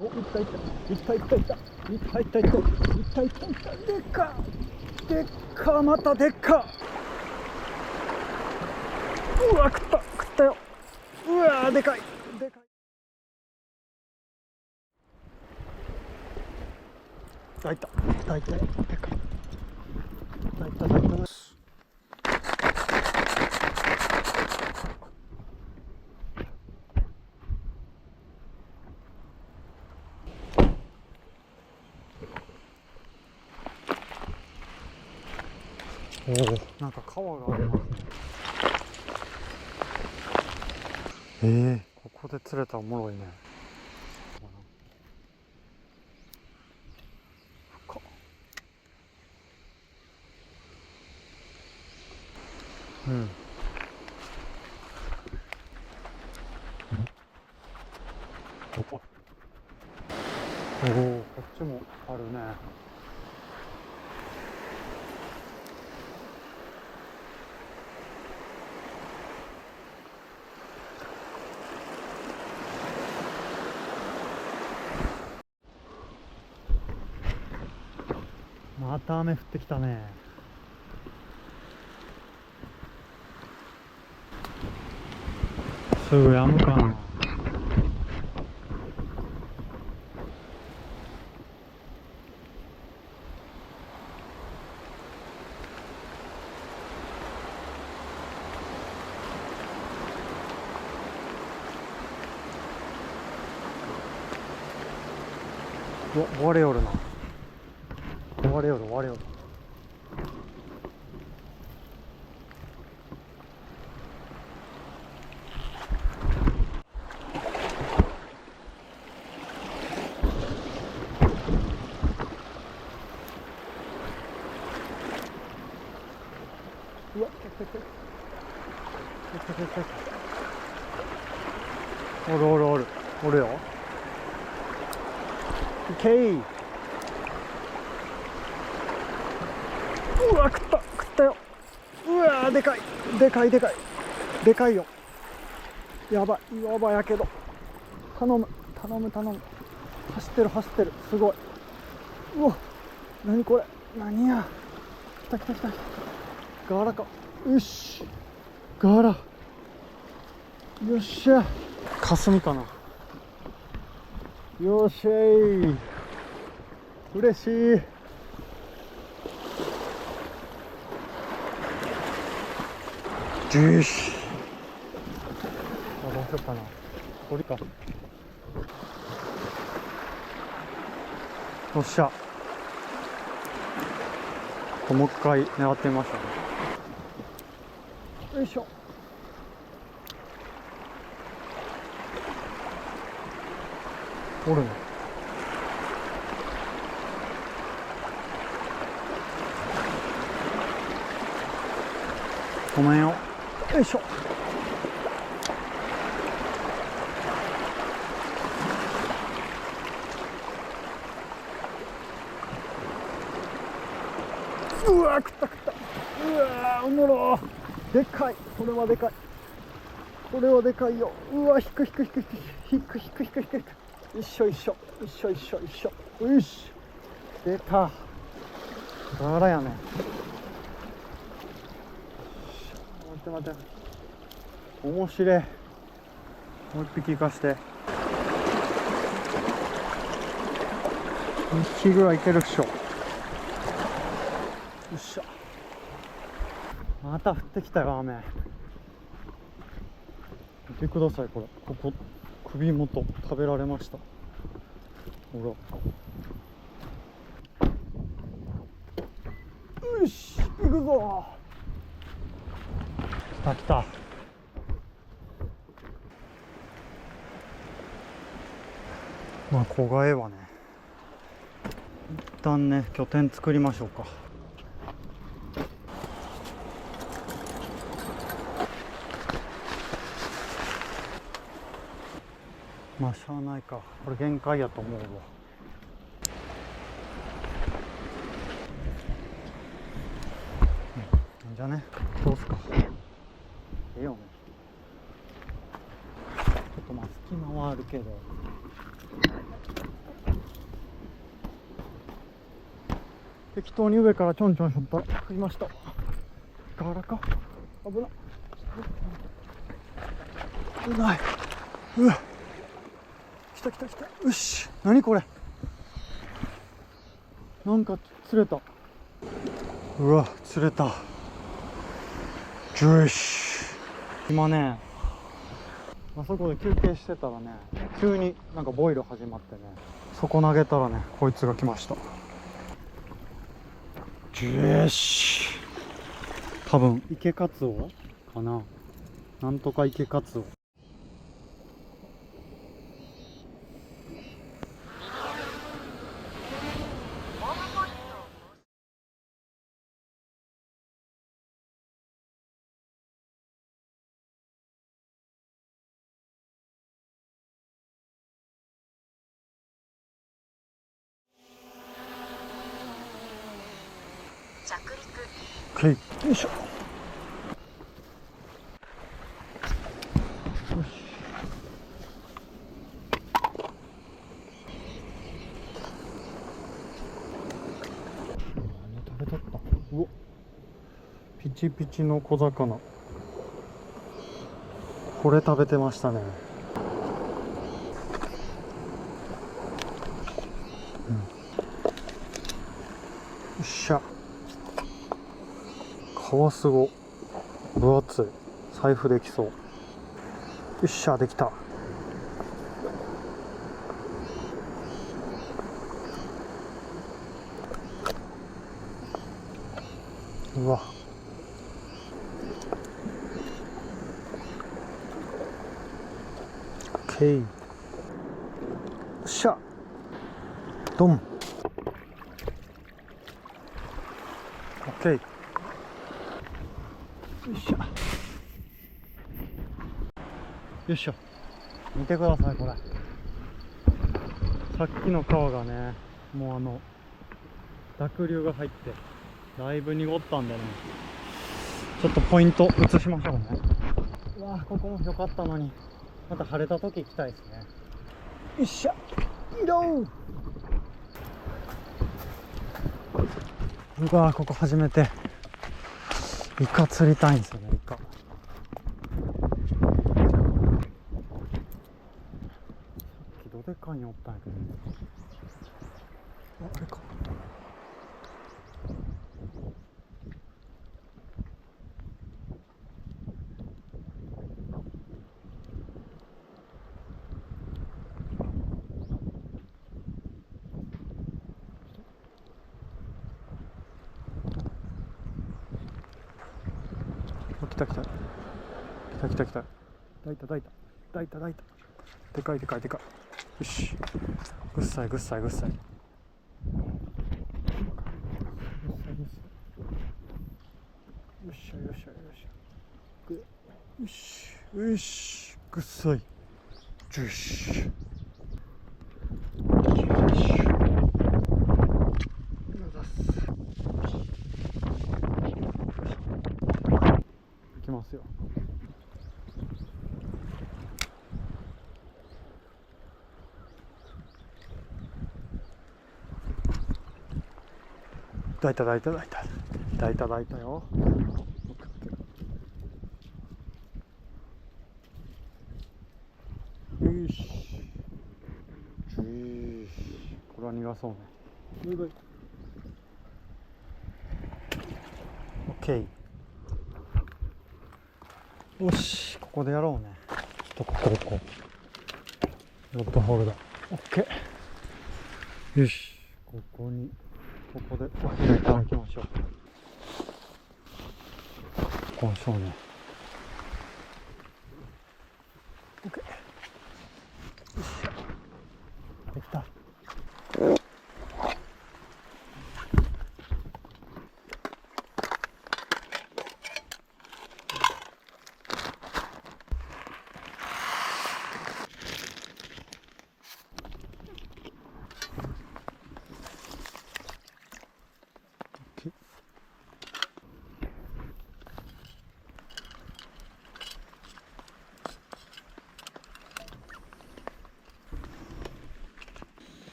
お、いったいったいったいったいったいったいったいったいったいったいった、でっかでっか、またでっか。うわ、食ったよ。うわ、でかいでかい。大いた大いたでかい大いた大いた。おお、なんか川がありますね。ここで釣れたらおもろいね。深っ。うん。おお、こっちもあるね。また雨降ってきたね。すぐ止むかな。割れよるな。割れよる割れよる。うわ、おるおるおるおるよ。いけい。うわ、食ったよ。うわ、でかいでかいでかいでかいよ。やばいやばいやけど、頼む頼む頼む。走ってる走ってる、すごい。うわ、何これ、何や。来た来た来た来た。ガラか。よし、ガラ。よっしゃ、霞かな。よっしゃい、嬉しい。よし、どうしようかな。鳥か。よっしゃ、もう一回狙ってみましたね。よいしょ。おるね。ごめんよ。よいしょ。うわ、食った。うわ、おもろ。でかい、これはでかい。これはでかいよ。うわ、引く。一緒。よし、出た。ガラやね。待って。面白い。もう一匹いかして。2匹ぐらいいけるっしょ。よっしゃ。また降ってきたよ、雨。見てください、これ。ここ首元食べられました。ほら。よし、行くぞ。来た。まあ子飼えはね、一旦ね拠点作りましょうか。まあしゃあないか、これ限界やと思うわ。じゃあね、どうすか。いいよね。ちょっとまあ隙間はあるけど、適当に上からちょんちょんしょったら食いました。ガラか危ない。危ない。うわ来た来た来た。よし、何これ、なんか釣れた。うわ釣れた。よし、今ねあそこで休憩してたらね、急になんかボイル始まってね、そこ投げたらね、こいつが来ました。よし、多分池カツオかな、なんとか池カツオ。はい、よいしょ。よし、何食べとった。うわ、ピチピチの小魚、これ食べてましたね。よっしゃ、皮すご分厚い、財布できそう。よっしゃ、できた。うわ、オッケー。よっしゃ、ドン。オッケー。よいしょ。よいしょ、見てくださいこれ。さっきの川がね、もう濁流が入ってだいぶ濁ったんでね、ちょっとポイント移しましょうね。うわ、ここも良かったのに、また晴れた時行きたいですね。よっしゃ、移動。うわ、ここ初めてイカ釣りたいんですよね、イカ。さっきどでかいにおったんやけど、あれか。来た来た来た来た来た。抱いた抱いた抱いた抱いた。でかいでかいでかい。よし、ぐっさいぐっさいぐっさい。よっしゃよっしゃよっしゃ。よしよし、ぐっさい。よし。いきますよ。抱いた抱いた抱いた抱いた抱いたよ。よし。これは逃がそうね。バイバイ。オッケー。よし、ここでやろうね。ここロッドホルダー。オッケー。よし、ここでお昼いただきましょう。こうしようね。オッケー。よっしゃ、できた。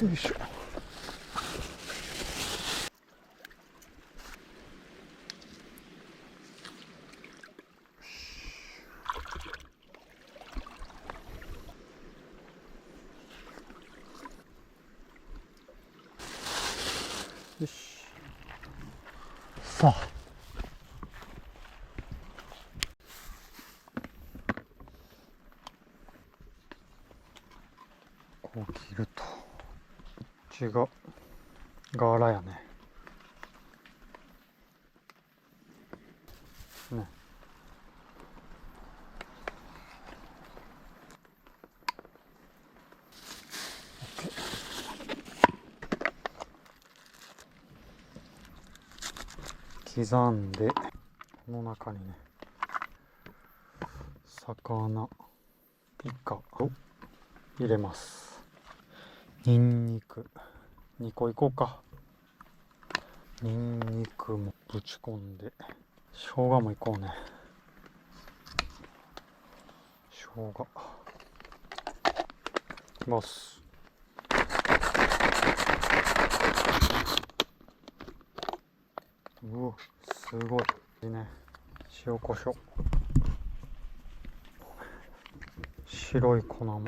よいしょ。よし。さあ。こう切ると。こっちが柄やね。ね。刻んで、この中にね、魚、イカを入れます。ニンニク2個いこうか。ニンニクもぶち込んで、生姜もいこうね。生姜いきます。うわ、すごいね。塩コショウ、白い粉も。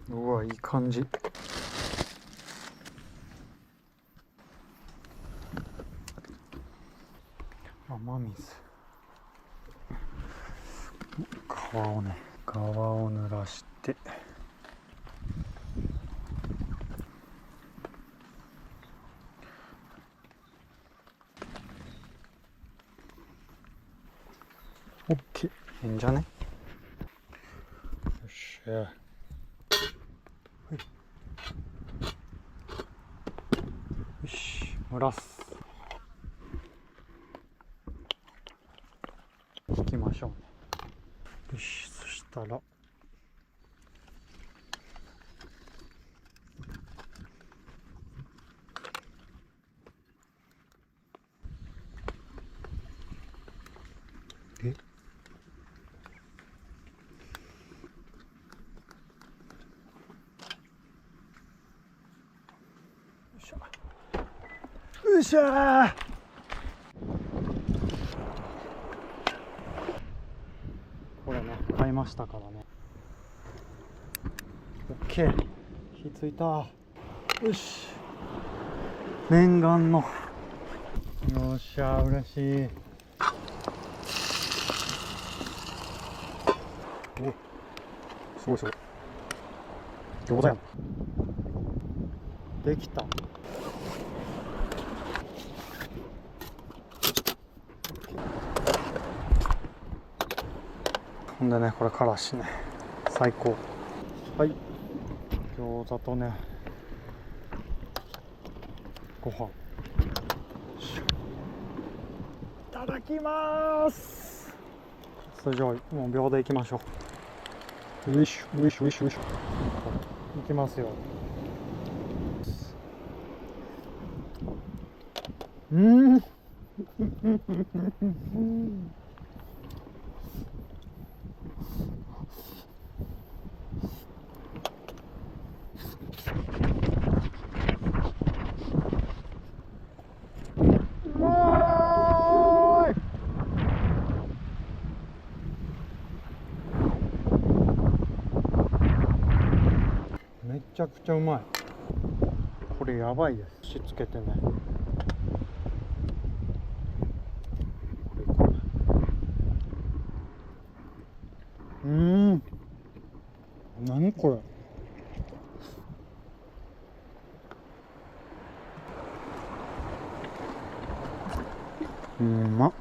うわ、いい感じ。雨水、皮をね、皮を濡らして、オッケー、いいんじゃね。よっしゃ。よし、蒸らす。引きましょうね。よし、そしたらよいしょ。よっしゃー。これね、買いましたからね。オッケー、火ついた。よし、念願の。よっしゃー、嬉しい。お、すごいすごい。餃子やん。できた。ほんでね、これからしね、最高。はい、餃子とね、ご飯。いただきます。それじゃあもう秒でいきましょう。よいしょよいしょよいしょよいしょ。いきますよ。めちゃくちゃうまい。これやばいです。しつけてね。何これ。うまっ。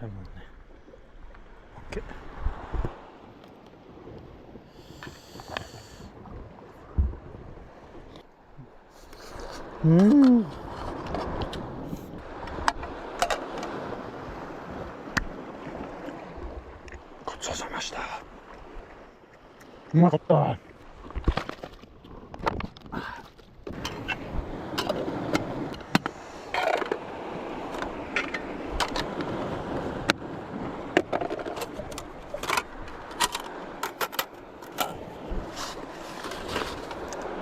レモンね。オッケー。ごちそうさました。うまかった。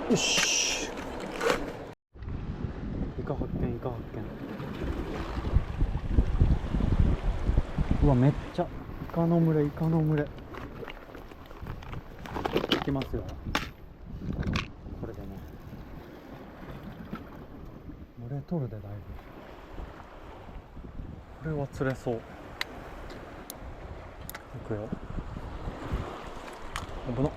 よし。イカ発見、イカ発見。うわ、めっちゃイカの群れ、イカの群れ。いきますよ。これでね、群れ取るでだいぶ。これは釣れそう。いくよ。危なっ。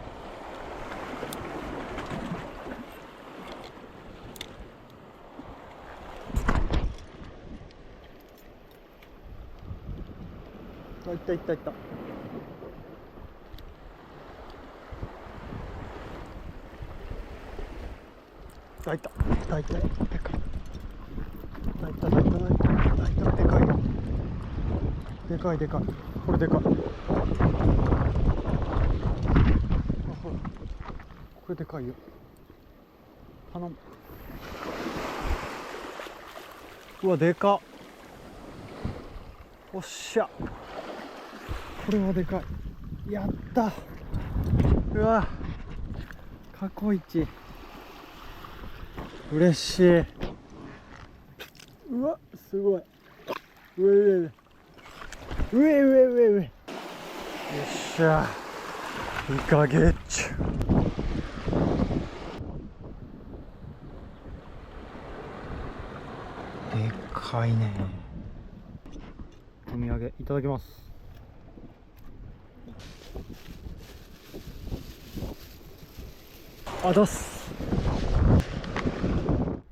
いったいったいった。いったいったいったいったでかい。いったいったいったいったいったでかいよ。でかいでかい。これでかい。これでかいよ。頼む。うわ、でかっ。おっしゃ。これはでかい。やった。うわ、過去一。嬉しい。うわ、すごい。上上上上上上上。よっしゃ。イカゲッチュ。でかいね。お土産いただきます。あざっす。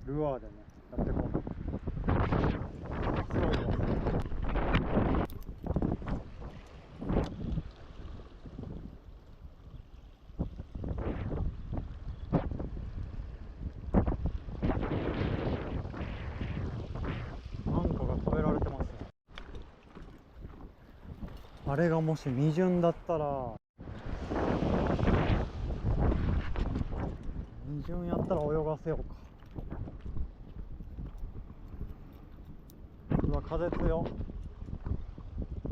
ルアーでね、やってこう。なんかが食べられてますね。あれがもし未純だったら、未純やったら泳がせようか。うわ、風強。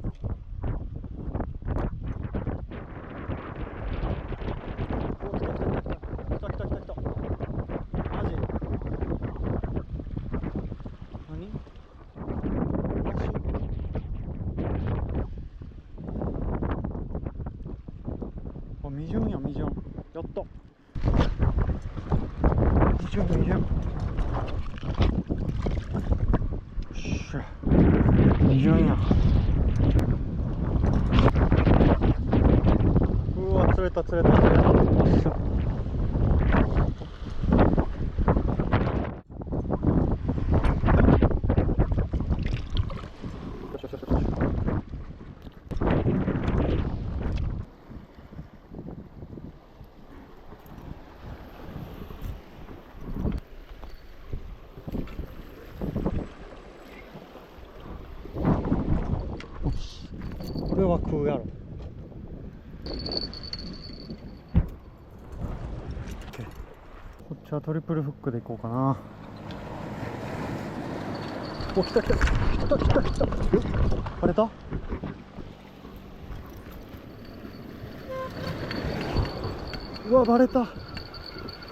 来た来た来た来た来た来た来た来た。マジ？何？あ、未純や未純。やった。未純未純。よっしゃ。未純や。うわ、釣れた釣れた釣れた。よっしゃ。これは食うやろ。こっちはトリプルフックでいこうかな。お、来た来た来た来た来た。バレた？うわ、バレた。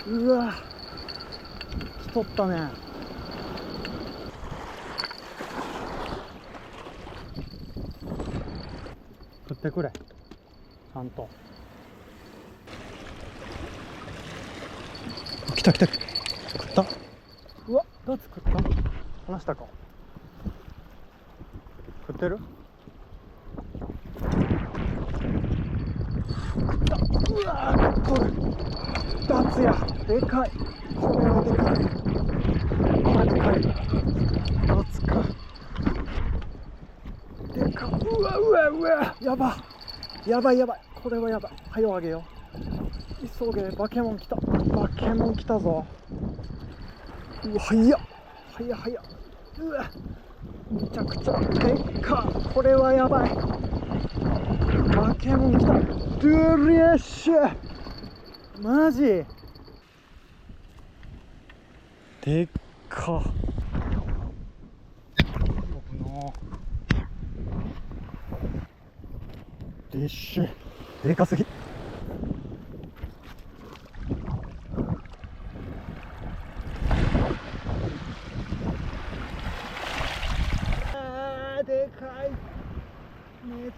うわ、来とったね。食ってくれ、ちゃんと。来た来た。食った。うわ、ガツ食った。離したか。食ってる？食った。うわー、これガツや。でかい。これはでかい。これでかい。ガツか。でか。うわうわうわ、やばやばいやばい。これはやばい。はよあげよう。急げ。バケモン来た。バケモン来たぞ。うわ、早っ早っ早っ。うわ、めちゃくちゃでっか。これはやばい。バケモン来た。ドゥリエッシュ。マジでっか。ディッシュでかすぎ。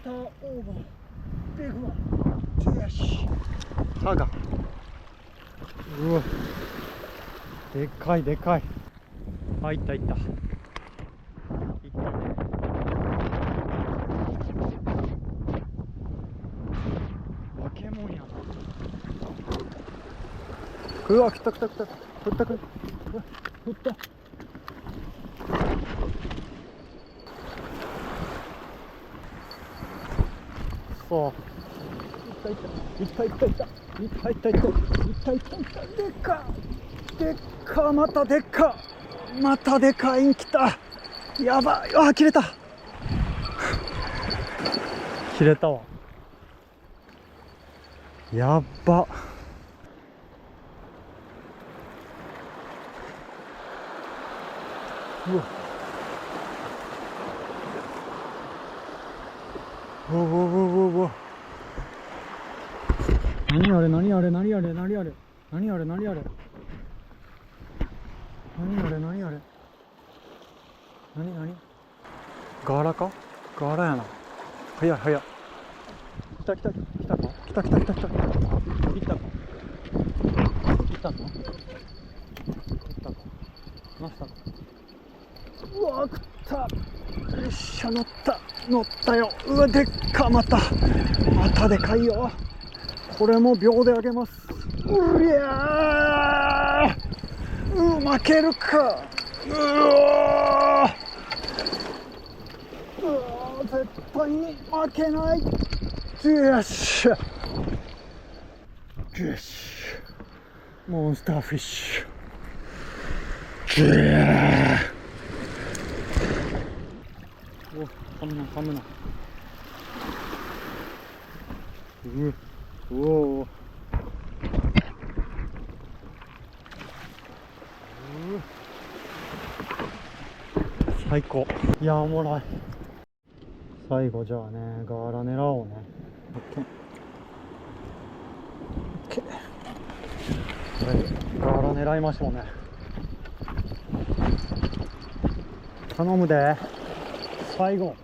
ターオーバービッグワン。よし、タガ。うわ、でっかいでかい。あ、いったいったいったね。化け物やな。うわ、来た来た来た。降ったくる。降った。そう。いったいったいったいったいったいったいったいったいったいった。でっかでっか、またでっか、またでかいん来た。やばい。あ、切れた。切れたわ。やっば。うわ。うわうわうわうわ。何あれ何あれ何あれ何あれ何あれ何あれ何あれ何あれ何何ガーラか。ガーラやな。早い早い。来た来た来たか来た来た来た来た来たか来たの来たか来たか。うわ食った。よっしゃ、乗ったよ。うわでっか。またでかいよ。これも秒であげます。うりゃー、負けるか。絶対に負けない。よしよし、モンスターフィッシュ。お、噛むな噛むな。おお、最高。いや、おもろい。最後じゃあね、ガーラ狙おうね。オッケー。ガーラ狙いましょうね。頼むで。最後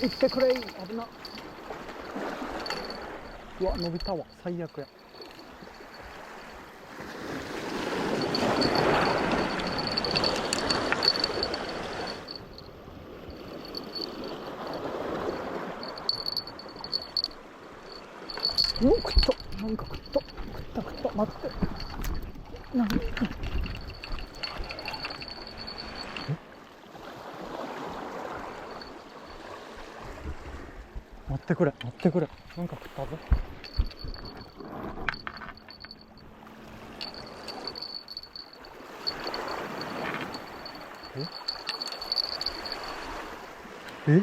行ってくれ。危な。うわ、伸びたわ。最悪や。うわ、食った。なんか食った。待って。何？待ってくれ。なんか食ったぞ。え？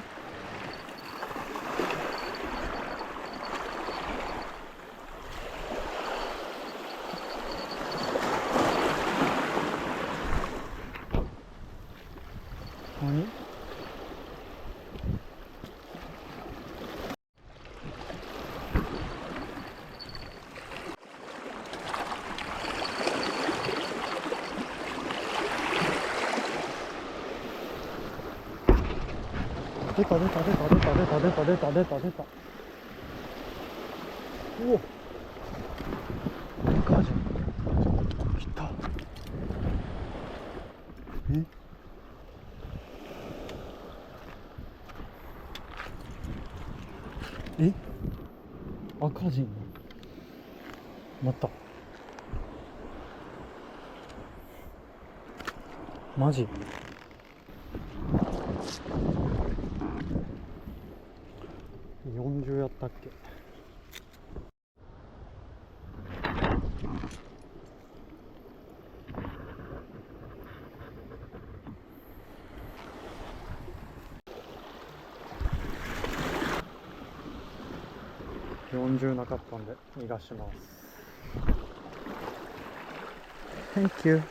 何？出た。うお、でかじゃん。来た。え、赤人。またマジ。40やったっけ。40なかったんで逃がします。 Thank you。 よ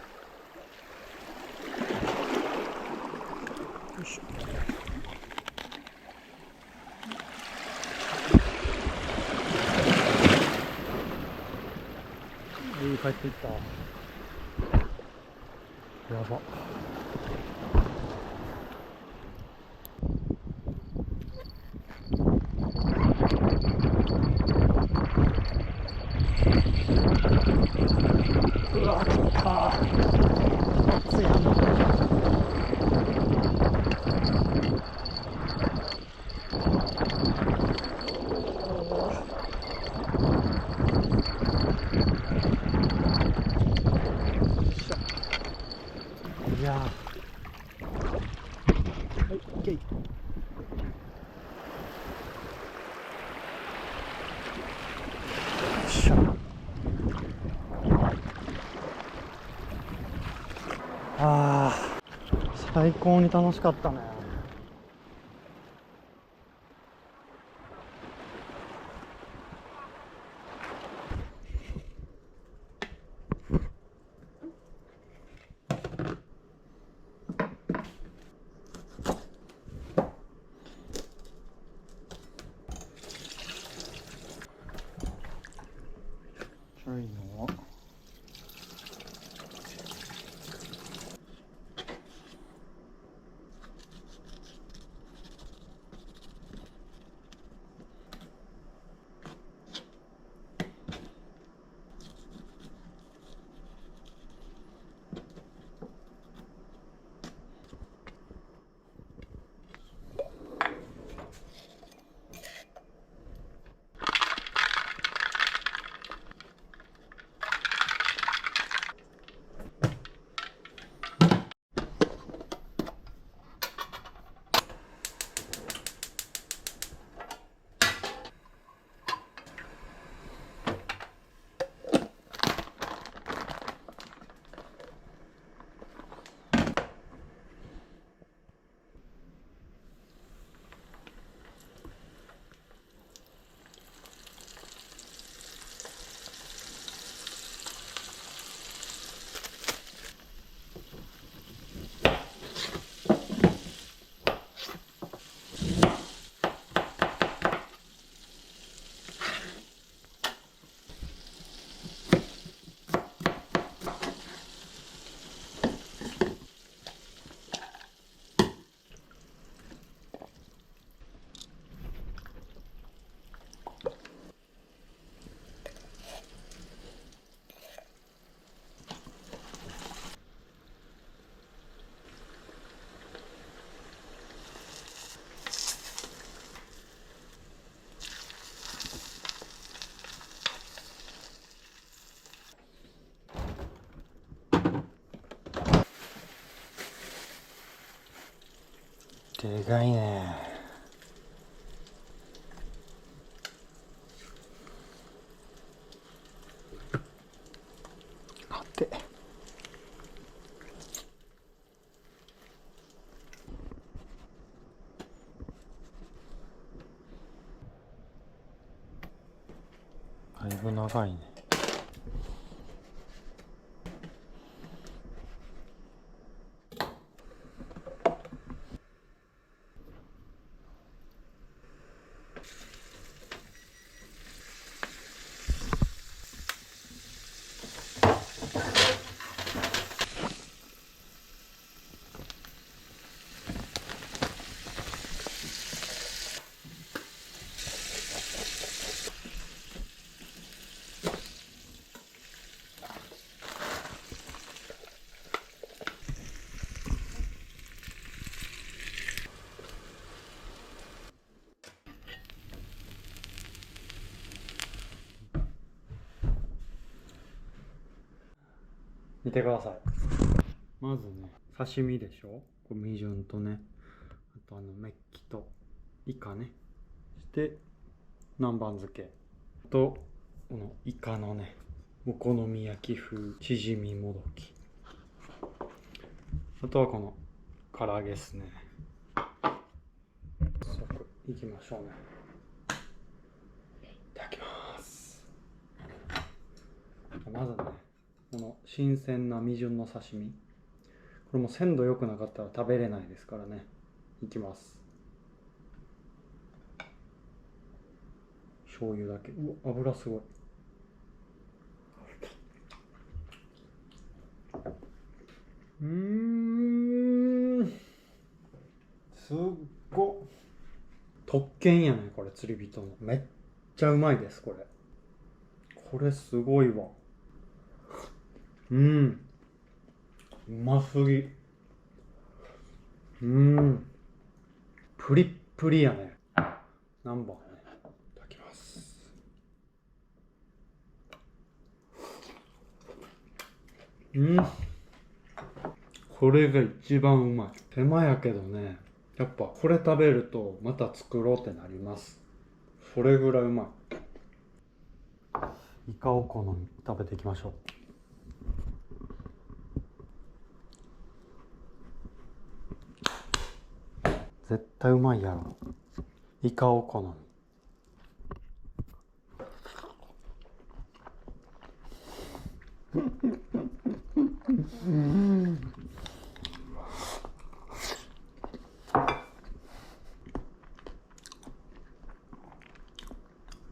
いしょ。帰っていった。やば。しゃ。あー、最高に楽しかったね。いいの。でかいね。あって。だいぶ長いね。見てください。まずね、刺身でしょ、これ身順とね、あとメッキとイカね、して南蛮漬けとこのイカのね、お好み焼き風チヂミもどき、あとはこの唐揚げですね。早速いきましょうね。いただきます。まずね、この新鮮な未純の刺身、これも鮮度良くなかったら食べれないですからね。いきます。醤油だけ。うわ、油すごい。すっご。特権やねこれ、釣り人の。めっちゃうまいです、これ。これすごいわ。うますぎ。プリップリやね。何番ね。いただきます。これが一番うまい。手間やけどね、やっぱこれ食べるとまた作ろうってなります。それぐらいうまい。イカお好み食べていきましょう。絶対うまいやろ。イカお好み。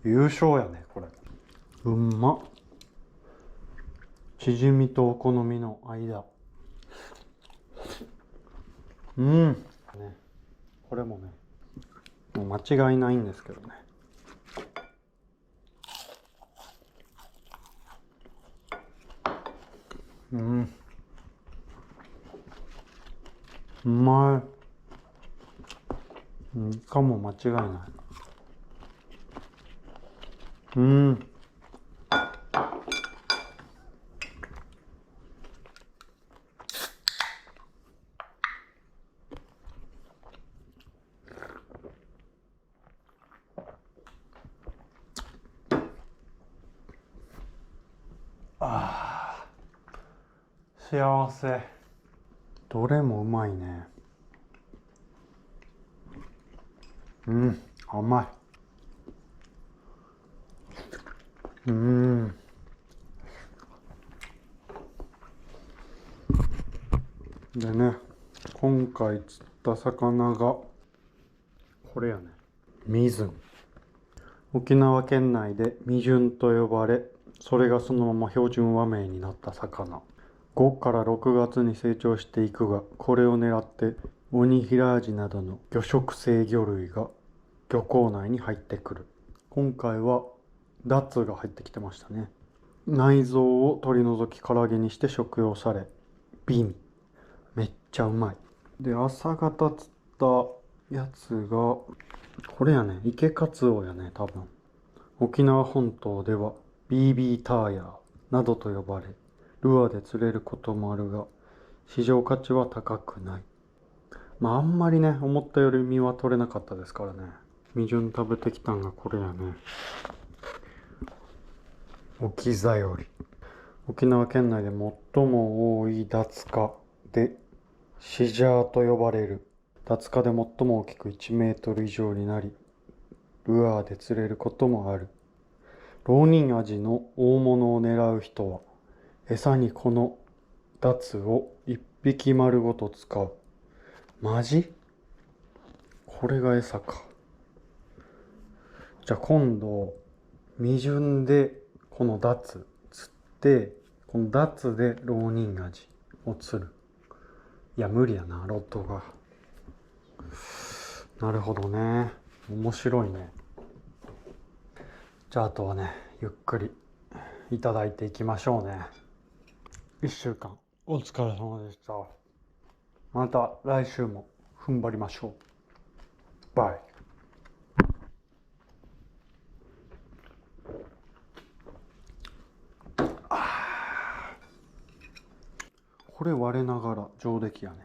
優勝やねこれ。うんまっ。チヂミとお好みの間。ね、これもねもう間違いないんですけどね。うまい。イカも間違いない。幸せ。どれもうまいね。甘い。でね、今回釣った魚がこれやね。ミズン。沖縄県内でミジュンと呼ばれ、それがそのまま標準和名になった魚。5から6月に成長していくが、これを狙ってオニヒラアジなどの魚食性魚類が漁港内に入ってくる。今回はダツが入ってきてましたね。内臓を取り除き唐揚げにして食用され、美味。めっちゃうまい。で、朝方釣ったやつがこれやね。池カツオやね多分。沖縄本島では BB ターヤーなどと呼ばれ、ルアーで釣れることもあるが市場価値は高くない。あんまりね思ったより身は取れなかったですからね。ミジュン食べてきたんがこれやね。オキザヨリ。沖縄県内で最も多いダツカでシジャーと呼ばれる。ダツカで最も大きく1メートル以上になり、ルアーで釣れることもある。ロウニンアジの大物を狙う人は餌にこのダツを1匹丸ごと使う。マジ？これが餌か。じゃあ今度ミジュンでこのダツ釣って、このダツでロウニンアジを釣る。いや無理やな、ロッドが。なるほどね。面白いね。じゃああとはねゆっくりいただいていきましょうね。1週間お疲れ様でした。また来週も踏ん張りましょう。バイ。これ割れながら上出来やね。